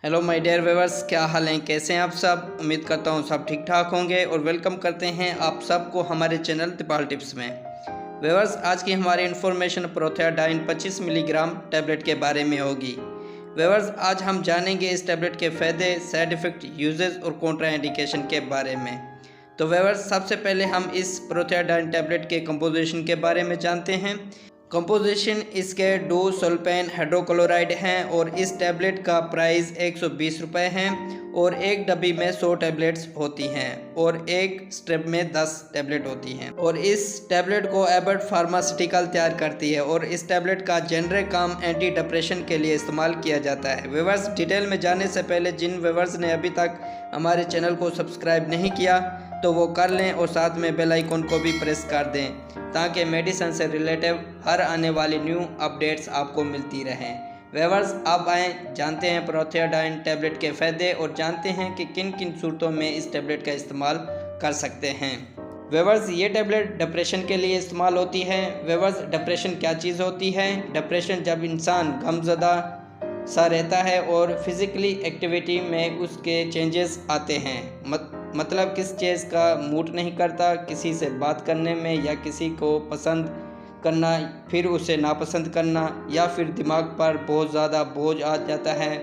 Hello my dear viewers, क्या हाल हैं, कैसे हैं आप सब। उम्मीद करता हूं सब ठीक ठाक होंगे और वेलकम करते हैं आप सबको हमारे चैनल तिपाल टिप्स में। व्यूअर्स, आज की हमारी इन्फॉर्मेशन प्रोथियाडाइन 25 मिलीग्राम टैबलेट के बारे में होगी। व्यूअर्स, आज हम जानेंगे इस टैबलेट के फ़ायदे, साइड इफ़ेक्ट, यूजेस और कॉन्ट्रा इंडिकेशन के बारे में। तो व्यूअर्स, सबसे पहले हम इस प्रोथियाडाइन टैबलेट के कंपोजिशन के बारे में जानते हैं। कंपोजिशन इसके 2 सल्फेन हाइड्रोक्लोराइड हैं और इस टैबलेट का प्राइस 120 रुपये है और एक डब्बी में 100 टैबलेट्स होती हैं और एक स्ट्रिप में 10 टैबलेट होती हैं और इस टैबलेट को एबर्ट फार्मास्यूटिकल तैयार करती है और इस टैबलेट का जेनरिक काम एंटी डिप्रेशन के लिए इस्तेमाल किया जाता है। व्यूअर्स, डिटेल में जाने से पहले जिन व्यूअर्स ने अभी तक हमारे चैनल को सब्सक्राइब नहीं किया तो वो कर लें और साथ में बेल आइकन को भी प्रेस कर दें ताकि मेडिसिन से रिलेटिव हर आने वाली न्यू अपडेट्स आपको मिलती रहें। व्यूअर्स, अब आएँ जानते हैं प्रोथियाडाइन टैबलेट के फ़ायदे और जानते हैं कि किन किन सूरतों में इस टैबलेट का इस्तेमाल कर सकते हैं। व्यूअर्स, ये टैबलेट डिप्रेशन के लिए इस्तेमाल होती है। व्यूअर्स, डिप्रेशन क्या चीज़ होती है? डिप्रेशन जब इंसान गमज़दा सा रहता है और फिज़िकली एक्टिविटी में उसके चेंजेस आते हैं, मतलब किस चीज़ का मूड नहीं करता, किसी से बात करने में या किसी को पसंद करना फिर उसे नापसंद करना, या फिर दिमाग पर बहुत ज़्यादा बोझ आ जाता है,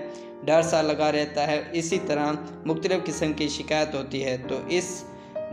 डर सा लगा रहता है, इसी तरह मुख्तलिफ़ किस्म की शिकायत होती है। तो इस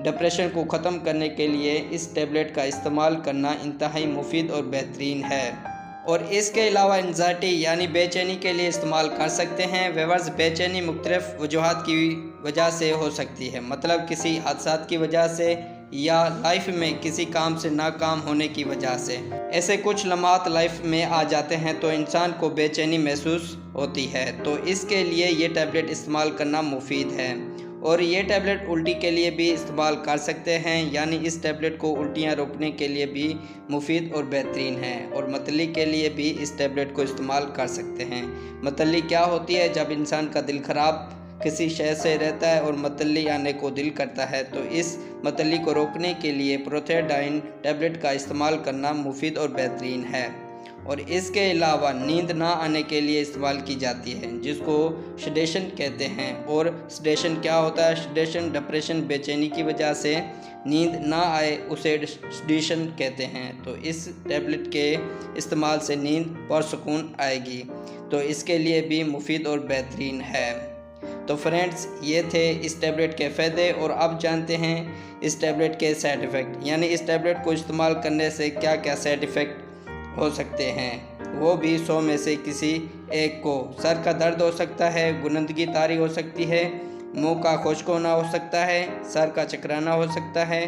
डिप्रेशन को ख़त्म करने के लिए इस टैबलेट का इस्तेमाल करना इंतहाई मुफीद और बेहतरीन है। और इसके अलावा एंजाइटी यानी बेचैनी के लिए इस्तेमाल कर सकते हैं। व्यूअर्स, बेचैनी मुख्तलिफ़ वजूहात की वजह से हो सकती है, मतलब किसी हादसात की वजह से या लाइफ में किसी काम से नाकाम होने की वजह से। ऐसे कुछ लम्हात लाइफ में आ जाते हैं तो इंसान को बेचैनी महसूस होती है, तो इसके लिए ये टैबलेट इस्तेमाल करना मुफीद है। और ये टैबलेट उल्टी के लिए भी इस्तेमाल कर सकते हैं, यानी इस टैबलेट को उल्टियाँ रोकने के लिए भी मुफीद और बेहतरीन है। और मतली के लिए भी इस टैबलेट को इस्तेमाल कर सकते हैं। मतली क्या होती है? जब इंसान का दिल ख़राब किसी शय से रहता है और मतली आने को दिल करता है, तो इस मतली को रोकने के लिए प्रोथियाडाइन टैबलेट का इस्तेमाल करना मुफीद और बेहतरीन है। और इसके अलावा नींद ना आने के लिए इस्तेमाल की जाती है, जिसको सेडेशन कहते हैं। और सेडेशन क्या होता है? सेडेशन डिप्रेशन, बेचैनी की वजह से नींद ना आए उसे सेडेशन कहते हैं। तो इस टैबलेट के इस्तेमाल से नींद पुरसुकून आएगी, तो इसके लिए भी मुफीद और बेहतरीन है। तो फ्रेंड्स, ये थे इस टैबलेट के फ़ायदे और अब जानते हैं इस टैबलेट के साइड इफ़ेक्ट, यानी इस टैबलेट को इस्तेमाल करने से क्या क्या साइड इफ़ेक्ट हो सकते हैं। वो भी 100 में से किसी एक को। सर का दर्द हो सकता है, गुनंदगी तारी हो सकती है, मुंह का खुश्क होना हो सकता है, सर का चकराना हो सकता है,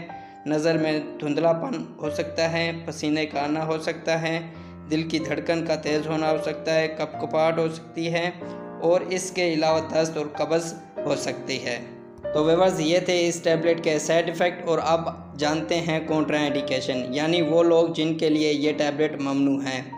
नज़र में धुंधलापन हो सकता है, पसीने का आना हो सकता है, दिल की धड़कन का तेज़ होना हो सकता है, कपकपाहट हो सकती है और इसके अलावा दस्त और कब्ज़ हो सकती है। तो व्यूअर्स, ये थे इस टैबलेट के साइड इफ़ेक्ट और अब जानते हैं कॉन्ट्रा इंडिकेशन, यानी वो लोग जिनके लिए ये टैबलेट ममनू हैं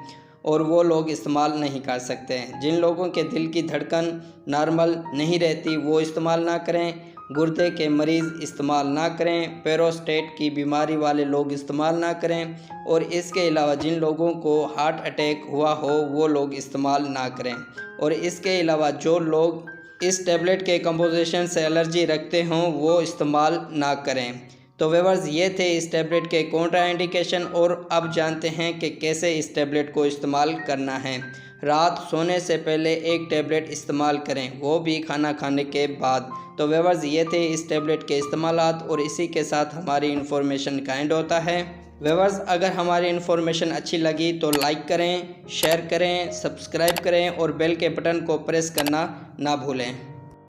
और वो लोग इस्तेमाल नहीं कर सकते हैं। जिन लोगों के दिल की धड़कन नॉर्मल नहीं रहती वो इस्तेमाल ना करें, गुर्दे के मरीज़ इस्तेमाल ना करें, पेरोस्टेट की बीमारी वाले लोग इस्तेमाल ना करें और इसके अलावा जिन लोगों को हार्ट अटैक हुआ हो वो लोग इस्तेमाल ना करें। और इसके अलावा जो लोग इस टैबलेट के कंपोजिशन से एलर्जी रखते हों वो इस्तेमाल ना करें। तो व्यूअर्स, ये थे इस टैबलेट के कॉन्ट्रा इंडिकेशन और अब जानते हैं कि कैसे इस टैबलेट को इस्तेमाल करना है। रात सोने से पहले एक टैबलेट इस्तेमाल करें, वो भी खाना खाने के बाद। तो व्यूअर्स, ये थे इस टैबलेट के इस्तेमालात और इसी के साथ हमारी इन्फॉर्मेशन का एंड होता है। व्यूअर्स, अगर हमारी इन्फॉर्मेशन अच्छी लगी तो लाइक करें, शेयर करें, सब्सक्राइब करें और बेल के बटन को प्रेस करना ना भूलें।